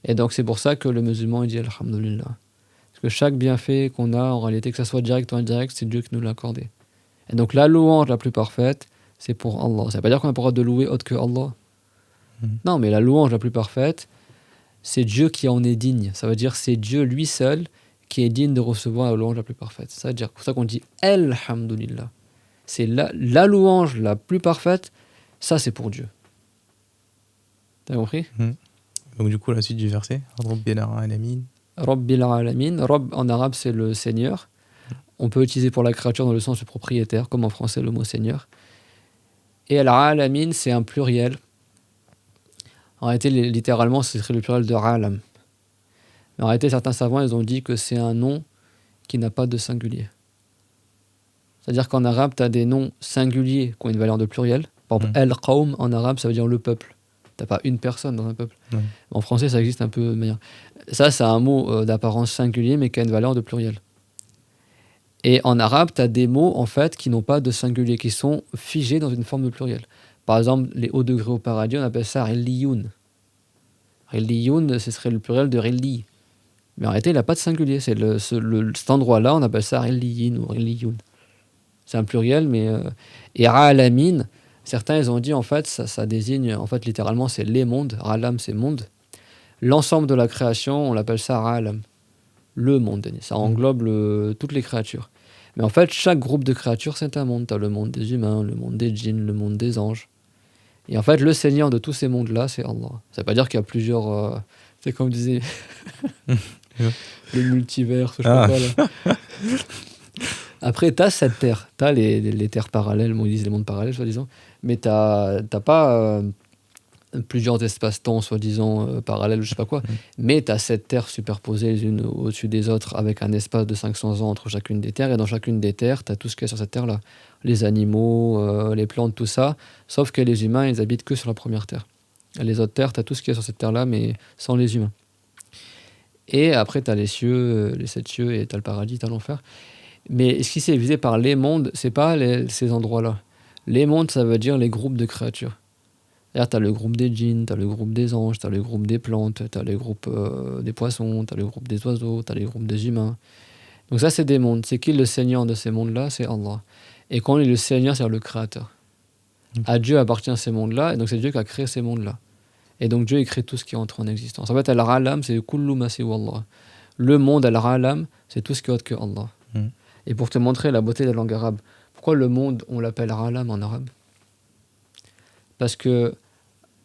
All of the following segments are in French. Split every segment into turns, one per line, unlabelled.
Et donc c'est pour ça que le musulman il dit Alhamdulillah. Parce que chaque bienfait qu'on a, en réalité, que ça soit direct ou indirect, c'est Dieu qui nous l'a accordé. Et donc la louange la plus parfaite, c'est pour Allah. Ça ne veut pas dire qu'on n'a pas le droit de louer autre que Allah. Non, mais la louange la plus parfaite, c'est Dieu qui en est digne. Ça veut dire c'est Dieu lui seul qui est digne de recevoir la louange la plus parfaite. Ça veut dire, c'est pour ça qu'on dit Alhamdulillah. C'est la louange la plus parfaite, ça c'est pour Dieu. T'as compris?
Donc du coup, la suite du verset, Rabbil alamin.
Rabbil alamin. Rabb en arabe c'est le Seigneur. On peut utiliser pour la créature dans le sens de propriétaire, comme en français le mot Seigneur. Et al-alamin c'est un pluriel. En réalité, littéralement, ce serait le pluriel de alam. Mais en réalité, certains savants ils ont dit que c'est un nom qui n'a pas de singulier. C'est-à-dire qu'en arabe, tu as des noms singuliers qui ont une valeur de pluriel. Par exemple, al-qawm en arabe, ça veut dire le peuple. Tu n'as pas une personne dans un peuple. En français, ça existe un peu de manière. Ça, c'est un mot d'apparence singulier, mais qui a une valeur de pluriel. Et en arabe, tu as des mots en fait qui n'ont pas de singulier, qui sont figés dans une forme de pluriel. Par exemple, les hauts degrés au paradis, on appelle ça rilliyoun. Rilliyoun, ce serait le pluriel de rilli. Mais en réalité, il n'a pas de singulier. C'est cet endroit-là, on appelle ça rilliyin ou rilliyoun. C'est un pluriel, mais... Et alamin, certains, ils ont dit, en fait, ça désigne, en fait, littéralement, c'est les mondes. Alam, c'est monde. L'ensemble de la création, on l'appelle ça alam. Le monde. Ça englobe toutes les créatures. Mais en fait, chaque groupe de créatures, c'est un monde. Tu as le monde des humains, le monde des djinns, le monde des anges. Et en fait, le Seigneur de tous ces mondes-là, c'est Allah. Ça veut pas dire qu'il y a plusieurs... c'est comme disait... le multivers, je sais pas quoi, là. Après, tu as cette terre. Tu as les terres parallèles, ils disent les mondes parallèles, soi-disant. Mais tu n'as pas plusieurs espaces-temps, soi-disant, parallèles, je sais pas quoi. Mais tu as cette terre superposée les unes au-dessus des autres, avec un espace de 500 ans entre chacune des terres. Et dans chacune des terres, tu as tout ce qu'il y a sur cette terre-là. Les animaux, les plantes, tout ça. Sauf que les humains, ils habitent que sur la première terre. Les autres terres, tu as tout ce qu'il y a sur cette terre-là, mais sans les humains. Et après, tu as les cieux, les 7 cieux, et tu as le paradis, tu as l'enfer. Mais ce qui s'est visé par les mondes, c'est pas ces endroits-là. Les mondes, ça veut dire les groupes de créatures. C'est-à-dire, tu as le groupe des djinns, tu as le groupe des anges, tu as le groupe des plantes, tu as le groupe des poissons, tu as le groupe des oiseaux, tu as les groupes des humains. Donc ça, c'est des mondes. C'est qui le Seigneur de ces mondes-là? C'est Allah. Et quand on est le Seigneur, c'est le Créateur. À Dieu appartient ces mondes-là, et donc c'est Dieu qui a créé ces mondes-là. Et donc Dieu, il crée tout ce qui entre en existence. En fait, al-alam, c'est kullu ma siwa Allah. Le monde, al-alam, c'est tout ce qui est autre que Allah. Et pour te montrer la beauté de la langue arabe, pourquoi le monde, on l'appelle alam en arabe? Parce que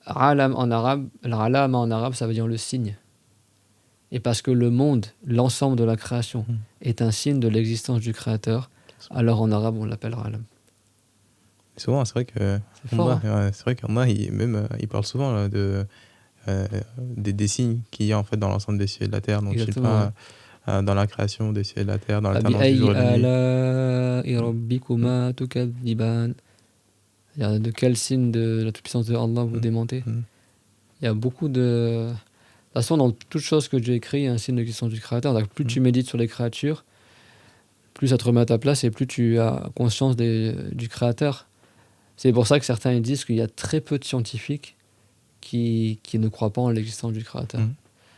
alam en arabe, ça veut dire le signe. Et parce que le monde, l'ensemble de la création, est un signe de l'existence du Créateur, alors en arabe, on l'appelle alam.
Souvent, c'est vrai que c'est vrai qu'Allah, il parle souvent là, des signes qu'il y a en fait dans l'ensemble des cieux et de la terre. Donc, je sais pas, dans la création des cieux et de la terre, dans l'alternance du jour et de la nuit.
De quel signe de la toute-puissance de Allah vous démentez? Il y a beaucoup de... De toute façon, dans toute chose que Dieu écrit, il y a un signe de l'existence du Créateur. Donc, plus tu médites sur les créatures, plus ça te remet à ta place et plus tu as conscience du Créateur. C'est pour ça que certains disent qu'il y a très peu de scientifiques qui ne croient pas en l'existence du Créateur.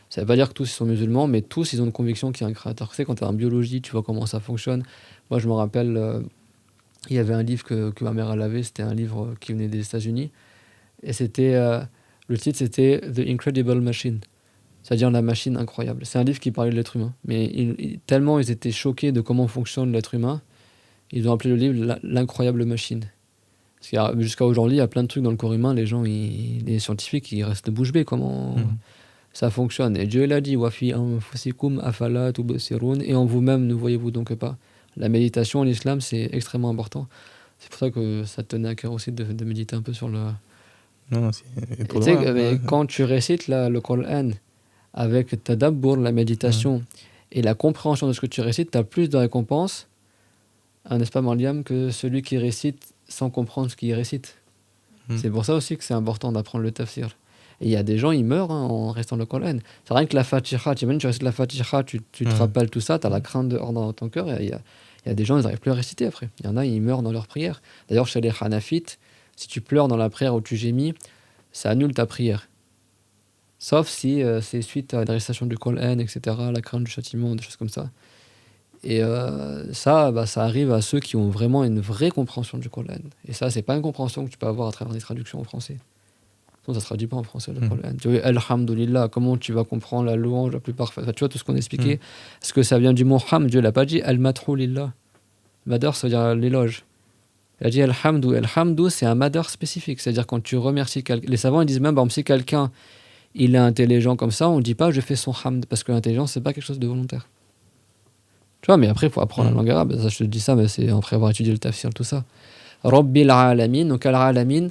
Ça ne veut pas dire que tous ils sont musulmans, mais tous ils ont une conviction qu'il y a un Créateur. Tu sais, quand tu es en biologie, tu vois comment ça fonctionne. Moi, je me rappelle, il y avait un livre que ma mère elle avait, c'était un livre qui venait des États-Unis. Et c'était, le titre c'était The Incredible Machine, c'est-à-dire la machine incroyable. C'est un livre qui parlait de l'être humain. Mais tellement ils étaient choqués de comment fonctionne l'être humain, ils ont appelé le livre L'incroyable machine. Parce jusqu'à aujourd'hui, il y a plein de trucs dans le corps humain, les scientifiques, ils restent bouche bée comment ça fonctionne. Et Dieu l'a dit, wa fi anfusikum afala tubsirun, et en vous-même ne voyez-vous donc pas. La méditation en islam, c'est extrêmement important. C'est pour ça que ça tenait à cœur aussi de méditer un peu sur le...
Non, c'est trop loin.
Quand tu récites le Coran avec tadabbur, la méditation, et la compréhension de ce que tu récites, tu as plus de récompense, n'est-ce pas, Mariam, que celui qui récite sans comprendre ce qu'il récite. C'est pour ça aussi que c'est important d'apprendre le tafsir. Et il y a des gens, ils meurent en restant le Coran. C'est rien que la Fatiha, tu récites la Fatiha, tu te rappelles tout ça, tu as la crainte de hors dans ton cœur, et il y a des gens, ils n'arrivent plus à réciter après. Il y en a, ils meurent dans leur prière. D'ailleurs, chez les Hanafites, si tu pleures dans la prière ou tu gémis, ça annule ta prière. Sauf si c'est suite à la récitation du Coran, etc., la crainte du châtiment, des choses comme ça. Et ça arrive à ceux qui ont vraiment une vraie compréhension du Coran. Et ça, c'est pas une compréhension que tu peux avoir à travers des traductions en français. Sinon, ça se traduit pas en français, le Coran. Tu vois, Alhamdulillah, comment tu vas comprendre la louange la plus parfaite? Enfin, tu vois, tout ce qu'on a expliqué. Est-ce que ça vient du mot ham? Dieu l'a pas dit Al-Matrou Lillah. Madar, ça veut dire l'éloge. Il a dit Alhamdou. Alhamdou, c'est un madar spécifique. C'est-à-dire quand tu remercies quelqu'un. Les savants ils disent même, par exemple, si quelqu'un il est intelligent comme ça, on ne dit pas je fais son hamd, parce que l'intelligence, c'est pas quelque chose de volontaire. Tu vois, mais après, il faut apprendre la langue arabe. Ça, je te dis ça, mais c'est après avoir étudié le tafsir, tout ça. Rabbil alamin. Donc, al-alamin,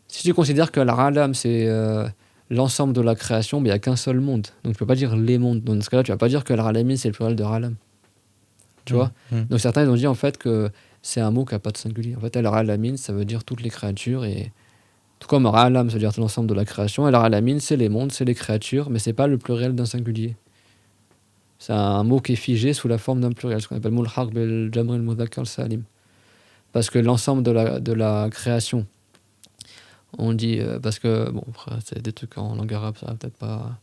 si tu considères que l'alam, c'est l'ensemble de la création, mais il n'y a qu'un seul monde. Donc, tu peux pas dire les mondes. Donc, dans ce cas-là, tu vas pas dire que al-alamin, c'est le pluriel de alam. Tu vois. Donc, certains, ils ont dit, en fait, que c'est un mot qui n'a pas de singulier. En fait, al-alamin, ça veut dire toutes les créatures, et tout comme alam, ça veut dire l'ensemble de la création, al-alamin, c'est les mondes, c'est les créatures, mais c'est pas le pluriel d'un singulier. C'est un mot qui est figé sous la forme d'un pluriel, ce qu'on appelle mulhaq bil jamr al mudhakkar salim. Parce que l'ensemble de la création, on dit, parce que, bon, c'est des trucs en langue arabe, ça va peut-être pas.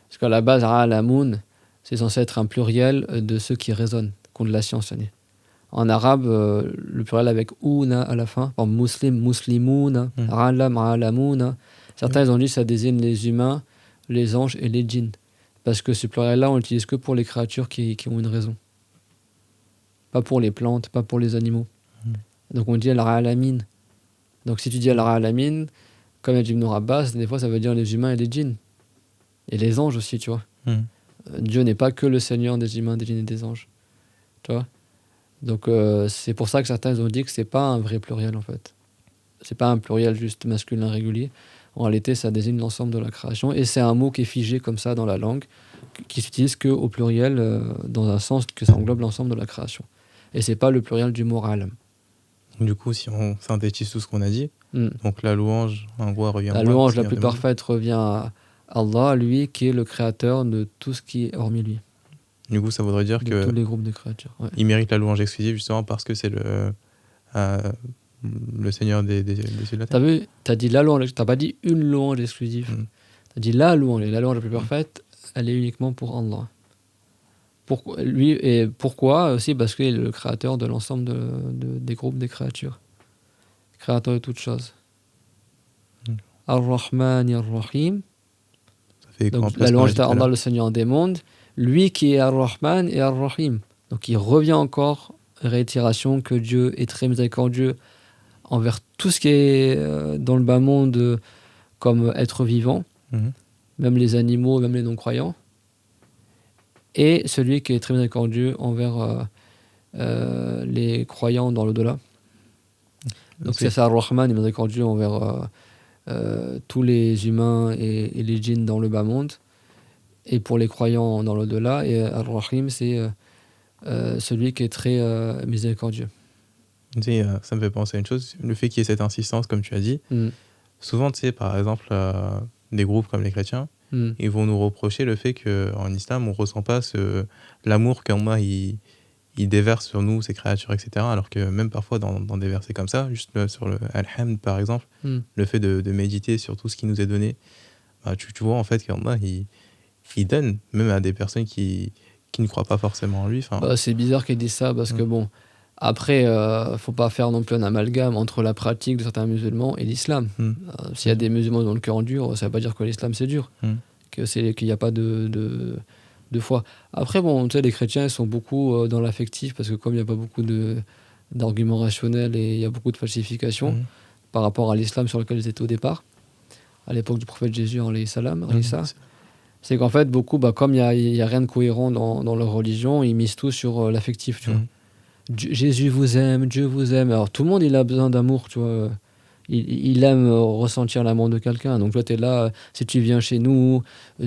Parce qu'à la base, alamoun, c'est censé être un pluriel de ceux qui raisonnent, qui ont de la science. En arabe, le pluriel avec ouna à la fin, par muslim, muslimouna, alam, alamouna. Certains ils ont dit que ça désigne les humains, les anges et les djinns. Parce que ce pluriel-là, on l'utilise que pour les créatures qui ont une raison. Pas pour les plantes, pas pour les animaux. Donc on dit al-alamin. Donc si tu dis al-alamin, comme a dit Ibn Abbas, des fois ça veut dire les humains et les djinns. Et les anges aussi, tu vois. Dieu n'est pas que le Seigneur des humains, des djinns et des anges. Tu vois. Donc c'est pour ça que certains ont dit que c'est pas un vrai pluriel en fait. C'est pas un pluriel juste masculin régulier. En réalité, ça désigne l'ensemble de la création. Et c'est un mot qui est figé comme ça dans la langue, qui s'utilise qu'au pluriel, dans un sens que ça englobe l'ensemble de la création. Et c'est pas le pluriel du mot alam.
Du coup, si on synthétise tout ce qu'on a dit, donc la louange, en gros, revient à
Allah. La louange la plus parfaite revient à Allah, lui qui est le créateur de tout ce qui est hormis lui.
Du coup, ça voudrait dire que
tous les groupes de créatures. Ouais.
Il mérite la louange exclusive justement parce que c'est le Seigneur des cieux de la terre.
T'as vu, t'as dit la louange, t'as pas dit une louange exclusive. T'as dit la louange, et la louange la plus parfaite, elle est uniquement pour Allah. Pourquoi aussi? Parce qu'il est le créateur de l'ensemble des groupes des créatures. Créateur de toutes choses. Ar-Rahman et Ar-Rahim. Donc la louange à Allah, le Seigneur des mondes. Lui qui est Ar-Rahman et Ar-Rahim. Donc il revient encore, réitération, que Dieu est très miséricordieux envers tout ce qui est dans le bas monde comme être vivant, même les animaux, même les non-croyants. Et celui qui est très miséricordieux envers les croyants dans l'au-delà. Donc c'est ça, Ar-Rahman est miséricordieux envers tous les humains et les djinns dans le bas monde, et pour les croyants dans l'au-delà. Et Ar-Rahim, c'est celui qui est très miséricordieux.
Tu sais, ça me fait penser à une chose, le fait qu'il y ait cette insistance, comme tu as dit. Souvent, tu sais, par exemple, des groupes comme les chrétiens, ils vont nous reprocher le fait qu'en islam, on ne ressent pas l'amour qu'Allah il déverse sur nous, ces créatures, etc. Alors que même parfois, dans des versets comme ça, juste sur le Al-Hamd, par exemple, le fait de méditer sur tout ce qui nous est donné, bah, tu vois en fait qu'Allah, il donne, même à des personnes qui ne croient pas forcément en lui.
C'est bizarre qu'ils disent ça, parce que bon, après, faut pas faire non plus un amalgame entre la pratique de certains musulmans et l'islam. S'il y a des musulmans dont le cœur dur, ça veut pas dire que l'islam c'est dur, qu'il n'y a pas de foi. Après, bon, tu sais, les chrétiens ils sont beaucoup dans l'affectif, parce que comme il n'y a pas beaucoup d'arguments rationnels et il y a beaucoup de falsifications par rapport à l'islam sur lequel ils étaient au départ, à l'époque du prophète Jésus, alayhi salam, c'est qu'en fait, beaucoup, comme il y a rien de cohérent dans leur religion, ils misent tout sur l'affectif, tu vois. Jésus vous aime, Dieu vous aime. Alors tout le monde il a besoin d'amour, tu vois. Il aime ressentir l'amour de quelqu'un. Donc toi tu es là, si tu viens chez nous,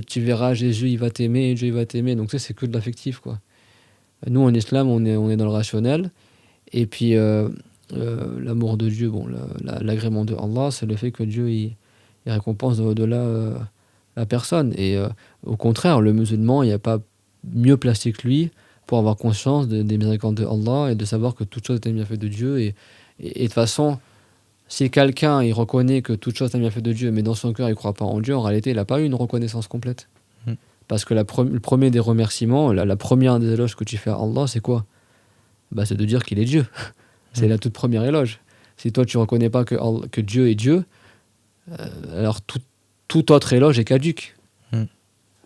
tu verras Jésus il va t'aimer, Dieu il va t'aimer. Donc ça c'est que de l'affectif, quoi. Nous en islam on est dans le rationnel. Et puis l'amour de Dieu, bon, l'agrément de Allah, c'est le fait que Dieu il récompense au-delà la personne. Et au contraire, le musulman il n'y a pas mieux placé que lui pour avoir conscience des miséricordes de Allah et de savoir que toute chose est bien faite de Dieu. Et de toute façon, Si quelqu'un il reconnaît que toute chose est bien fait de Dieu, mais dans son cœur il ne croit pas en Dieu, en réalité il n'a pas eu une reconnaissance complète. Parce que le premier des remerciements, la première des éloges que tu fais à Allah, c'est quoi? C'est de dire qu'il est Dieu. C'est la toute première éloge. Si toi tu ne reconnais pas que Dieu est Dieu, alors tout autre éloge est caduque.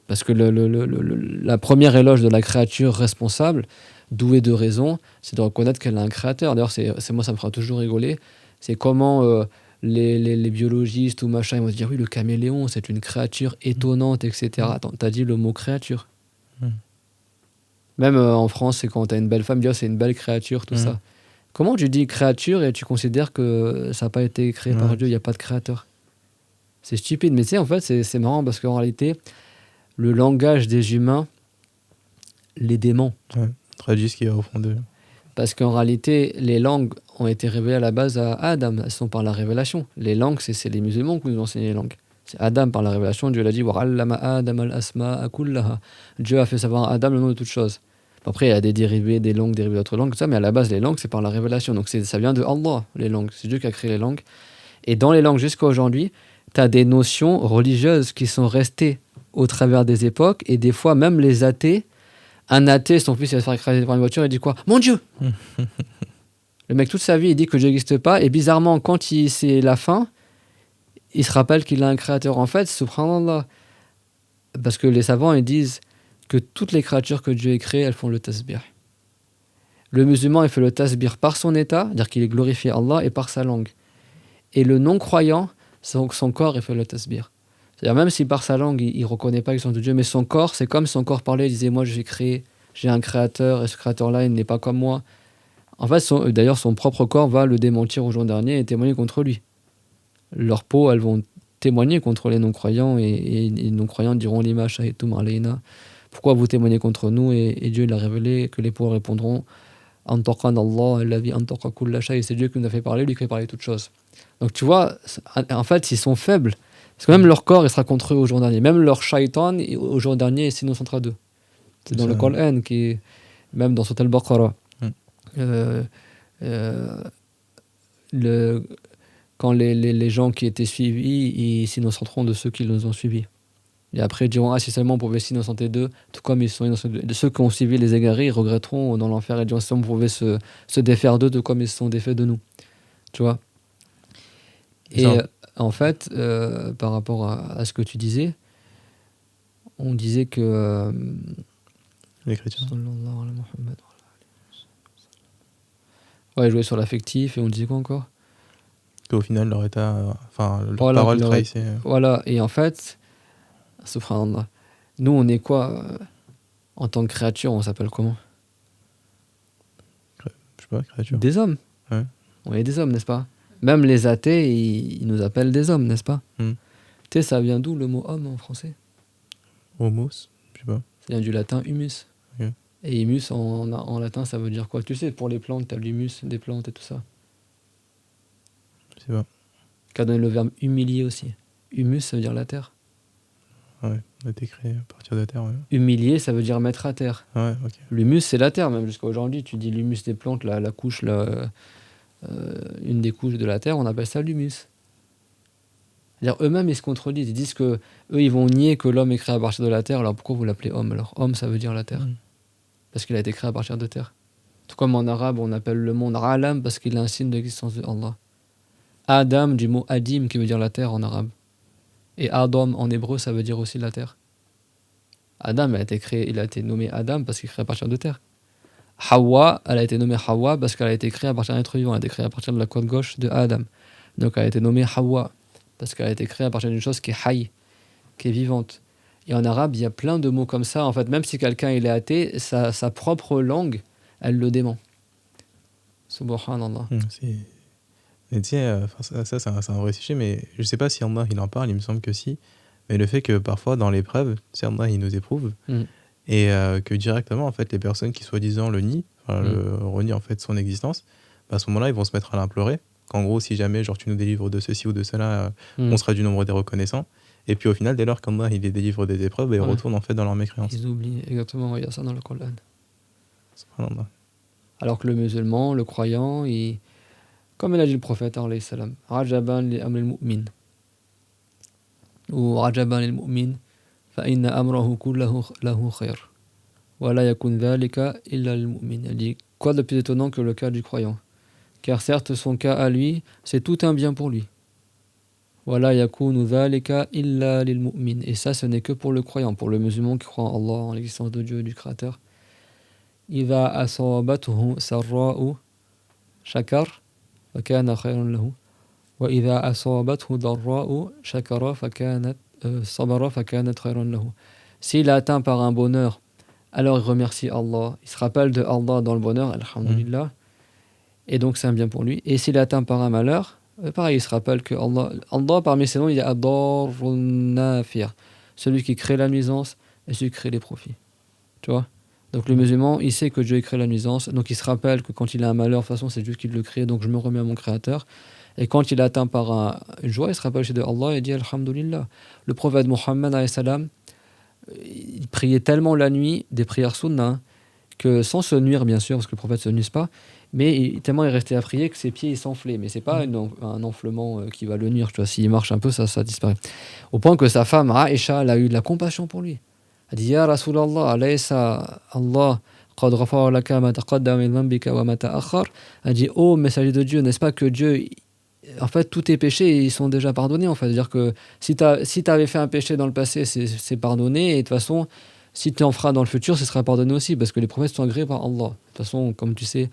Parce que la première éloge de la créature responsable, douée de raison, c'est de reconnaître qu'elle a un créateur. D'ailleurs, c'est moi, ça me fera toujours rigoler. C'est comment les biologistes ou machin, ils vont se dire oui, le caméléon, c'est une créature étonnante, etc. Attends, t'as dit le mot créature. Même en France, c'est quand t'as une belle femme, c'est une belle créature, tout ça. Comment tu dis créature et tu considères que ça n'a pas été créé par Dieu, il n'y a pas de créateur? C'est stupide. Mais tu sais, en fait, c'est marrant parce qu'en réalité, le langage des humains les dément.
Traduit ce qu'il y a au fond d'eux.
Parce qu'en réalité, les langues ont été révélées à la base à Adam. Elles sont par la révélation. Les langues, c'est les musulmans qui nous ont enseigné les langues. C'est Adam par la révélation. Dieu l'a dit Dieu a fait savoir à Adam le nom de toutes choses. Après, il y a des dérivés, des langues dérivées d'autres langues, tout ça, mais à la base, les langues, c'est par la révélation. Donc ça vient de Allah, les langues. C'est Dieu qui a créé les langues. Et dans les langues jusqu'à aujourd'hui, tu as des notions religieuses qui sont restées au travers des époques. Et des fois, même les athées, un athée, son fils, il va se faire écraser par une voiture, il dit quoi? Mon Dieu! Le mec, toute sa vie, il dit que Dieu n'existe pas. Et bizarrement, quand c'est la fin, il se rappelle qu'il a un créateur. En fait, subhanallah. Parce que les savants, ils disent que toutes les créatures que Dieu a créées, elles font le tasbih. Le musulman, il fait le tasbih par son état, c'est-à-dire qu'il est glorifié Allah, et par sa langue. Et le non-croyant, son corps, il fait le tasbih. C'est-à-dire même si par sa langue, il ne reconnaît pas l'existence de Dieu, mais son corps, c'est comme son corps parlait, il disait, moi j'ai créé, j'ai un créateur, et ce créateur-là, il n'est pas comme moi. En fait, d'ailleurs, son propre corps va le démentir au jour dernier et témoigner contre lui. Leurs peaux, elles vont témoigner contre les non-croyants, et les non-croyants diront, lima shahidtum alayna. Pourquoi vous témoignez contre nous? Et Dieu l'a révélé, que les peaux répondront, antaqana Allah, alladhi antaqa kulla shay. C'est Dieu qui nous a fait parler, lui qui fait parler toutes choses. Donc tu vois, en fait, ils sont faibles. Parce que même leur corps, il sera contre eux au jour dernier. Même leur shaitan, au jour dernier, est innocentera d'eux. C'est dans le Coran, même dans Sourate Al-Baqarah. Quand les gens qui étaient suivis, ils s'innocenteront de ceux qui nous ont suivis. Et après, ils diront, si seulement on pouvait s'innocenter d'eux, tout comme ils sont innocents de ceux qui ont suivi les égarés, ils regretteront dans l'enfer et diront, si on pouvait se défaire d'eux, tout comme ils se sont défaits de nous. Tu vois? Et en fait, par rapport à ce que tu disais, on disait que...
L'écriture.
Ouais, jouer sur l'affectif, et on disait quoi encore?
Qu'au final, leur état... leur parole trahissait...
Voilà, et en fait, subhanallah, nous, on est quoi en tant que créature, on s'appelle comment?
Je sais pas, créature.
Des hommes.
Ouais.
On est des hommes, n'est-ce pas? Même les athées, ils nous appellent des hommes, n'est-ce pas? Tu sais, ça vient d'où le mot homme en français?
Homos, je sais pas.
Ça vient du latin humus.
Okay.
Et humus en latin, ça veut dire quoi? Tu sais, pour les plantes, tu as l'humus des plantes et tout ça.
Je sais pas.
Qui a donné le verbe humilier aussi. Humus, ça veut dire la terre.
Ouais, on a été créé à partir de la terre. Ouais.
Humilier, ça veut dire mettre à terre.
Ouais, ok.
L'humus, c'est la terre, même jusqu'à aujourd'hui. Tu dis l'humus des plantes, la couche, une des couches de la terre, on appelle ça l'humus. C'est-à-dire eux-mêmes, ils se contredisent. Ils disent que eux, ils vont nier que l'homme est créé à partir de la terre. Alors pourquoi vous l'appelez homme? Alors homme, ça veut dire la terre. Parce qu'il a été créé à partir de terre. Tout comme en arabe, on appelle le monde alam parce qu'il a un signe d'existence de Allah. Adam, du mot adim, qui veut dire la terre en arabe. Et Adam, en hébreu, ça veut dire aussi la terre. Adam, il a été nommé Adam parce qu'il est créé à partir de terre. Hawa, elle a été nommée Hawa parce qu'elle a été créée à partir d'un être vivant. Elle a été créée à partir de la côte gauche de Adam. Donc elle a été nommée Hawa parce qu'elle a été créée à partir d'une chose qui est hayy, qui est vivante. Et en arabe, il y a plein de mots comme ça. En fait, même si quelqu'un il est athée, sa propre langue, elle le dément. Subhanallah.
Mais tu sais, ça c'est un vrai sujet, mais je sais pas si Allah il en parle, il me semble que si. Mais le fait que parfois dans l'épreuve, Allah il nous éprouve, et que directement en fait les personnes qui soi-disant le nient, le renient en fait son existence, à ce moment-là ils vont se mettre à l'implorer. Qu'en gros, si jamais genre tu nous délivres de ceci ou de cela, on sera du nombre des reconnaissants. Et puis au final, dès lors qu'Allah il les délivre des épreuves, ils retournent en fait dans leur mécréance.
Ils oublient, exactement, il y a ça dans le Coran.
Subhanallah.
Alors que le musulman, le croyant, Comme il a dit le prophète, alayhi salam, Rajaban li amril mu'min. Ou Rajaban lil mu'min, fa inna amrahu kullahu lahu khair. Wa la yakun dhalika illa lil mu'min. Elle dit, quoi de plus étonnant que le cas du croyant? Car certes, son cas à lui, c'est tout un bien pour lui. Wa la yakunu dhalika illa lil mu'min. Et ça, ce n'est que pour le croyant, pour le musulman qui croit en Allah, en l'existence de Dieu et du Créateur. Idha asabathu sarra'u shakar. فكان خيرا له وإذا أصابته ضراء شكر فكانت صبر فكانت خيرا له. S'il est atteint par un bonheur, alors il remercie Allah, il se rappelle de Allah dans le bonheur, alhamdulillah, et donc c'est un bien pour lui. Et s'il est atteint par un malheur, pareil, il se rappelle que Allah parmi ses noms, il y a Ad-Darrun Nafir, celui qui crée la nuisance et celui qui crée les profits. Tu vois? Donc le musulman, il sait que Dieu crée la nuisance, donc il se rappelle que quand il a un malheur, de toute façon c'est Dieu qui le crée, donc je me remets à mon Créateur. Et quand il est atteint par une joie, il se rappelle de Allah et dit Alhamdulillah. Le prophète Mohammed, il priait tellement la nuit, des prières sunnah, que sans se nuire bien sûr, parce que le prophète ne se nuise pas, mais tellement il restait à prier que ses pieds ils s'enflaient. Mais c'est pas un enflement qui va le nuire, tu vois, s'il marche un peu, ça disparaît. Au point que sa femme, Aïcha, elle a eu de la compassion pour lui. Elle dit Ya Rasulallah, alaysa Allah qad ghafara laka ma taqaddama min dhanbika wa ma ta'akhkhar. Elle dit oh messager de Dieu, n'est-ce pas que Dieu, en fait tous tes péchés ils sont déjà pardonnés en fait, c'est-à-dire que si tu avais fait un péché dans le passé, c'est pardonné, et de toute façon si tu en feras dans le futur, ce sera pardonné aussi, parce que les prophètes sont agréés par Allah. De toute façon, comme tu sais,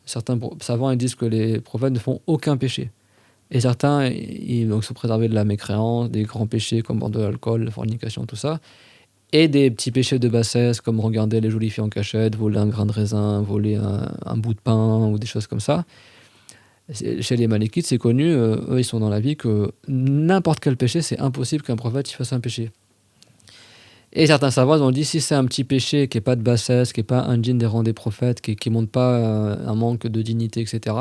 certains savants ils disent que les prophètes ne font aucun péché. Et certains ils donc, sont préservés de la mécréance, des grands péchés comme boire de l'alcool, la fornication, tout ça. Et des petits péchés de bassesse, comme regarder les jolies filles en cachette, voler un grain de raisin, voler un bout de pain, ou des choses comme ça. Chez les Malikites, c'est connu, eux, ils sont dans la vie que n'importe quel péché, c'est impossible qu'un prophète fasse un péché. Et certains savants ont dit, si c'est un petit péché qui n'est pas de bassesse, qui n'est pas indigne des rangs des prophètes, qui ne montre pas un manque de dignité, etc.,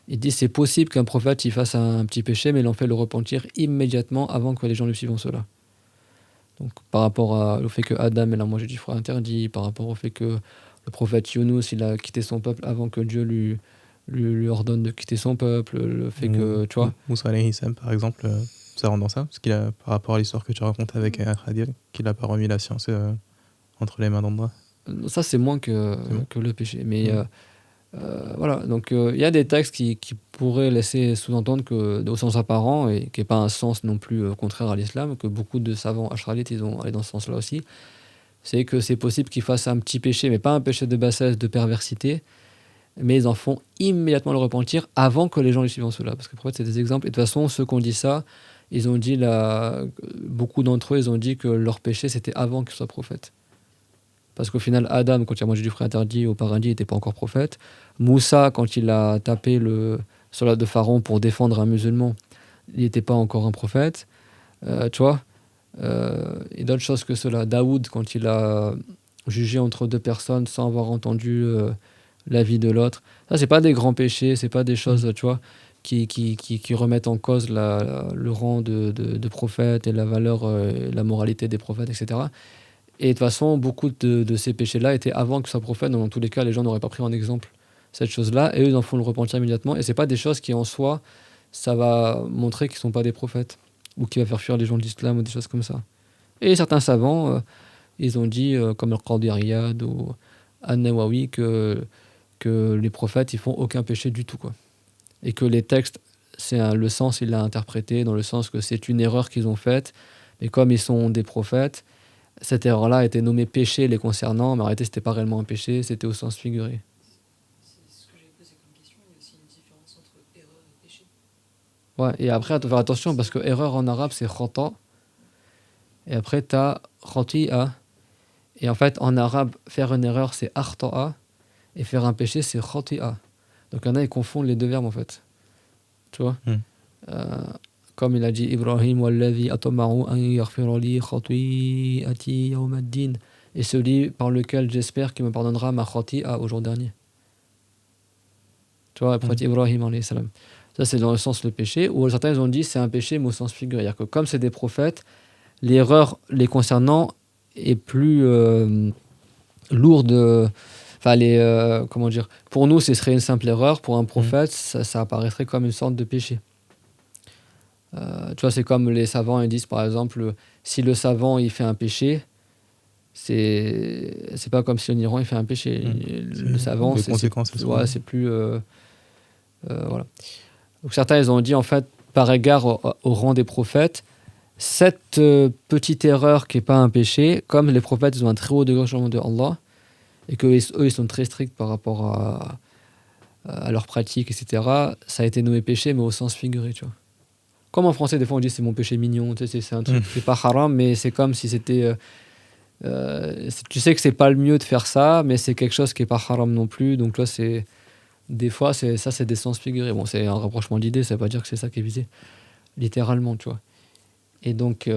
ils disent c'est possible qu'un prophète il fasse un petit péché, mais il en fait le repentir immédiatement avant que les gens lui suivent cela. Donc, par rapport au fait que Adam il a mangé du fruit interdit, par rapport au fait que le prophète Younous il a quitté son peuple avant que Dieu lui ordonne de quitter son peuple, le fait que, tu vois...
Moussa alayhi salam, par exemple, ça rentre dans ça, parce qu'il a, par rapport à l'histoire que tu racontes avec Khadir, qu'il n'a pas remis la science entre les mains d'Allah.
Ça, c'est moins que le péché. Mais voilà, donc il y a des textes qui pourraient laisser sous-entendre que, au sens apparent, et qui n'est pas un sens non plus contraire à l'islam, que beaucoup de savants ashralites ils ont allé dans ce sens-là aussi, c'est que c'est possible qu'ils fassent un petit péché, mais pas un péché de bassesse, de perversité, mais ils en font immédiatement le repentir avant que les gens les suivent en cela. Parce que peut-être c'est des exemples. Et de toute façon, ceux qui ont dit ça, ils ont dit beaucoup d'entre eux, ils ont dit que leur péché, c'était avant qu'ils soient prophètes. Parce qu'au final, Adam, quand il a mangé du fruit interdit au paradis, il n'était pas encore prophète. Moussa, quand il a tapé le soldat de Pharaon pour défendre un musulman, il n'était pas encore un prophète. Tu vois et d'autres choses que cela. Daoud, quand il a jugé entre deux personnes sans avoir entendu l'avis de l'autre. Ça, c'est pas des grands péchés, c'est pas des choses, tu vois, qui remettent en cause le rang de prophète et la valeur, la moralité des prophètes, etc. Et de toute façon, beaucoup de ces péchés-là étaient avant que ce soit prophète. Donc, dans tous les cas, les gens n'auraient pas pris en exemple cette chose-là. Et eux, ils en font le repentir immédiatement. Et c'est pas des choses qui, en soi, ça va montrer qu'ils sont pas des prophètes. Ou qui va faire fuir les gens de l'islam ou des choses comme ça. Et certains savants, ils ont dit, comme le Qadi Iyad ou An-Nawawi, que les prophètes, ils font aucun péché du tout, quoi. Et que les textes, le sens, il l'a interprété dans le sens que c'est une erreur qu'ils ont faite. Mais comme ils sont des prophètes, cette erreur-là a été nommée péché les concernant, mais en réalité, c'était pas réellement un péché, c'était au sens figuré.
C'est ce que j'ai posé comme question. Il y a aussi une différence entre erreur et péché.
Ouais, et après, il faut faire attention parce que erreur en arabe, c'est khata. Et après, tu as khati'a. Et en fait, en arabe, faire une erreur, c'est akhta'a. Et faire un péché, c'est khati'a. Donc, il y en a, ils confondent les deux verbes, en fait. Tu vois comme il a dit Ibrahim, walladhi atama'u an yaghfira li khati'ati yawm ad-din. Et celui par lequel j'espère qu'il me pardonnera ma khati'a au jour dernier. Tu vois, le prophète Ibrahim, alayhi salam. Ça, c'est dans le sens le péché. Ou certains, ils ont dit c'est un péché, mais au sens figuré. C'est-à-dire que comme c'est des prophètes, l'erreur les concernant est plus lourde. comment dire, pour nous, ce serait une simple erreur. Pour un prophète, ça apparaîtrait comme une sorte de péché. Tu vois, c'est comme les savants, ils disent par exemple, si le savant il fait un péché, c'est pas comme si le Iran il fait un péché. Le savant, c'est plus voilà. Donc certains ils ont dit en fait par égard au rang des prophètes, cette petite erreur qui est pas un péché, comme les prophètes ils ont un très haut degré de Allah et que eux ils sont très stricts par rapport à leur pratique, etc. Ça a été nommé péché mais au sens figuré, tu vois. Comme en français, des fois on dit c'est mon péché mignon, tu sais, c'est un truc, c'est pas haram, mais c'est comme si c'était. Tu sais que c'est pas le mieux de faire ça, mais c'est quelque chose qui est pas haram non plus. Donc là, des fois, c'est des sens figurés. Bon, c'est un rapprochement d'idées, ça veut pas dire que c'est ça qui est visé, littéralement, tu vois. Et donc,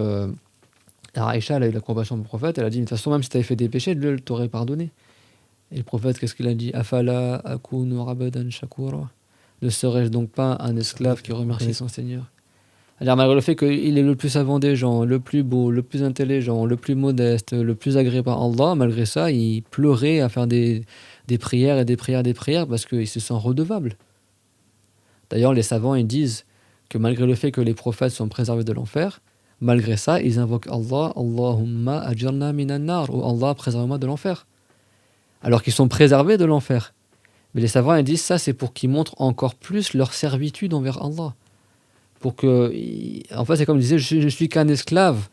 Aïcha, elle a eu la compassion du prophète, elle a dit, de toute façon, même si tu avais fait des péchés, Dieu t'aurait pardonné. Et le prophète, qu'est-ce qu'il a dit? Afala akunu rabadan shakura. Ne serais-je donc pas un esclave qui remercie son Seigneur? C'est-à-dire, malgré le fait qu'il est le plus savant des gens, le plus beau, le plus intelligent, le plus modeste, le plus agréé par Allah, malgré ça, il pleurait à faire des prières et des prières parce qu'il se sent redevable. D'ailleurs, les savants ils disent que malgré le fait que les prophètes sont préservés de l'enfer, malgré ça, ils invoquent Allah, Allahumma ajirna minan nar, ou Allah, préserve-moi de l'enfer. Alors qu'ils sont préservés de l'enfer. Mais les savants ils disent ça, c'est pour qu'ils montrent encore plus leur servitude envers Allah. Pour que, en fait, c'est comme il disait, je suis qu'un esclave,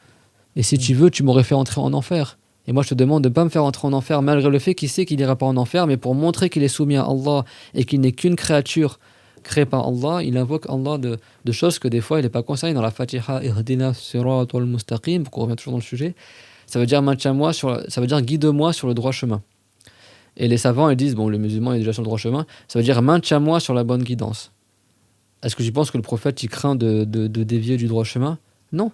et si tu veux, tu m'aurais fait entrer en enfer. Et moi, je te demande de ne pas me faire entrer en enfer, malgré le fait qu'il sait qu'il n'ira pas en enfer, mais pour montrer qu'il est soumis à Allah et qu'il n'est qu'une créature créée par Allah, il invoque Allah de choses que des fois, il n'est pas concerné. Dans la Fatiha, Ihdina siratal mustaqim, pour qu'on revienne toujours dans le sujet, ça veut dire maintiens-moi ça veut dire guide-moi sur le droit chemin. Et les savants, ils disent, bon, le musulman est déjà sur le droit chemin, ça veut dire maintiens-moi sur la bonne guidance. Est-ce que tu penses que le prophète il craint de dévier du droit chemin? Non.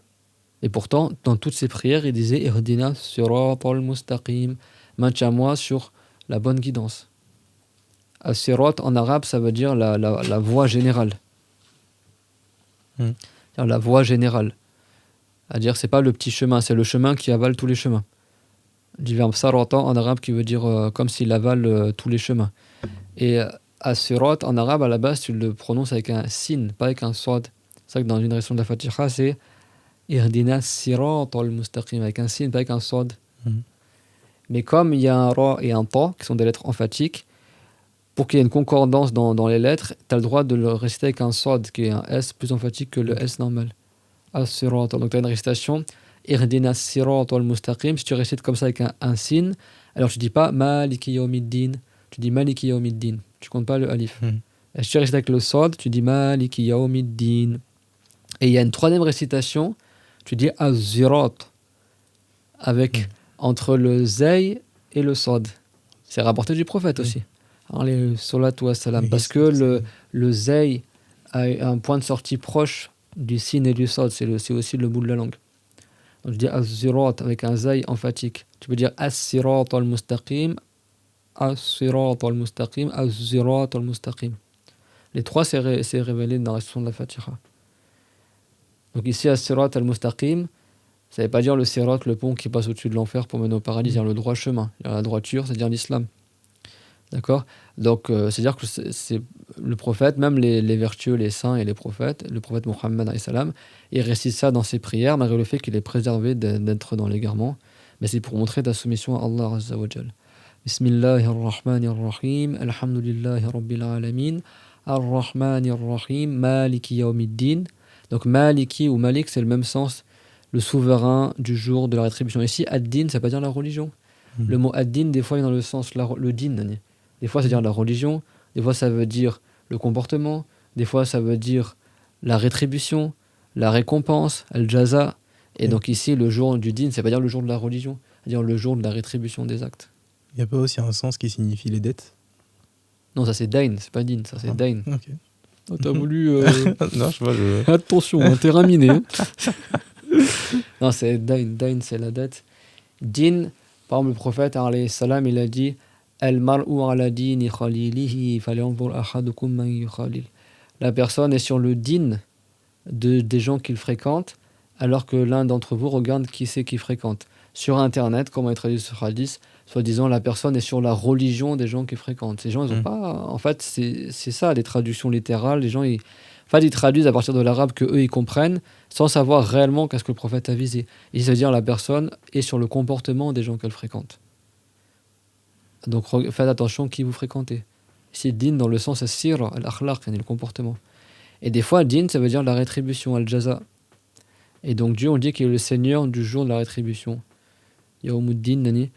Et pourtant, dans toutes ses prières, il disait Ihdina siratal mustaqim, maintiens-moi sur la bonne guidance. As-sirat en arabe, ça veut dire la voie générale. La voie générale. C'est-à-dire, c'est pas le petit chemin, c'est le chemin qui avale tous les chemins. Du verbe sarata en arabe qui veut dire comme s'il avale tous les chemins. Et As-sirat en arabe, à la base, tu le prononces avec un sin, pas avec un sad. C'est vrai que dans une rédaction de la Fatiha, c'est Ihdina siratal mustaqim, avec un sin, pas avec un sad. Mais comme il y a un ra et un ta, qui sont des lettres emphatiques, pour qu'il y ait une concordance dans les lettres, tu as le droit de le réciter avec un sad, qui est un S plus emphatique que le S normal. As-sirat. Donc tu as une récitation, Ihdina siratal mustaqim. Si tu récites comme ça avec un sin, alors tu dis pas Maliki yawmiddin, tu dis Maliki yawmiddin. Tu comptes pas le alif. Et si tu récites avec le sad, tu dis Maliki yawmiddin. Et il y a une troisième récitation, tu dis Az-zirat, avec entre le zay et le sad. C'est rapporté du prophète aussi. Alors, les salatu wa salam. Parce que le zay a un point de sortie proche du sin et du sad. C'est aussi le bout de la langue. Donc je dis Az-zirat avec un zay emphatique. Tu peux dire As-sirat al-mustaqim, As-sirat al-mustaqim, Az-zirat al-mustaqim. Les trois, c'est révélé dans la récitation de la Fatiha. Donc ici, As-sirat al-mustaqim, ça ne veut pas dire le sirat, le pont qui passe au-dessus de l'enfer pour mener au paradis, c'est-à-dire le droit chemin. La droiture, c'est-à-dire l'islam. D'accord? Donc, c'est-à-dire que c'est le prophète, même les vertueux, les saints et les prophètes, le prophète Mohammed, il récite ça dans ses prières, malgré le fait qu'il est préservé d'être dans l'égarement. Mais c'est pour montrer ta soumission à Allah Azza wa Jal. Bismillahirrahmanirrahim, alhamdulillahi rabbil alamin, ar-Rahmanir-Rahim, maliki yawmiddin. Donc, maliki ou malik, c'est le même sens, le souverain du jour de la rétribution. Ici, ad-din, ça veut pas dire la religion. Le mot ad-din, des fois, il est dans le sens le din. Des fois, ça veut dire la religion. Des fois, ça veut dire le comportement. Des fois, ça veut dire la rétribution, la récompense, al-jaza. Et donc ici, le jour du din, ça veut pas dire le jour de la religion, c'est-à-dire le jour de la rétribution des actes.
Il n'y a pas aussi un sens qui signifie les dettes?
Non, ça c'est dain, c'est pas din, ça c'est dain.
Ok.
Oh, t'as voulu...
non, je vois,
Attention, terrain miné. Non, c'est dain, dain c'est la dette. Din, par exemple, le prophète, alayhi salam, il a dit Al-mar'u ala dini khalilihi falyanzur ahadukum man yukhalil. La personne est sur le din des gens qu'il fréquente, alors que l'un d'entre vous regarde qui c'est qu'il fréquente. Sur Internet, comment ils traduisent ce hadith, soi-disant la personne est sur la religion des gens qui fréquentent. Ces gens, ils ont pas... En fait, c'est ça, les traductions littérales. Les gens, ils traduisent à partir de l'arabe que eux ils comprennent, sans savoir réellement qu'est-ce que le prophète a visé. Et c'est-à-dire la personne est sur le comportement des gens qu'elle fréquente. Donc faites attention qui vous fréquentez. Ici, din dans le sens as-sir, al-akhlaq, le comportement. Et des fois, din, ça veut dire la rétribution, al-jaza. Et donc Dieu, on dit qu'il est le Seigneur du jour de la rétribution. Yawmuddin, nani.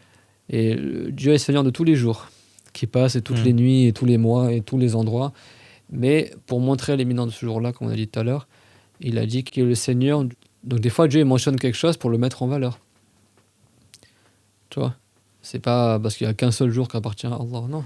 Et Dieu est Seigneur de tous les jours, qui passe, et toutes les nuits, et tous les mois, et tous les endroits. Mais pour montrer l'éminence de ce jour-là, comme on a dit tout à l'heure, il a dit qu'il est le Seigneur. Donc des fois, Dieu mentionne quelque chose pour le mettre en valeur. Tu vois ? C'est pas parce qu'il n'y a qu'un seul jour qui appartient à Allah, non.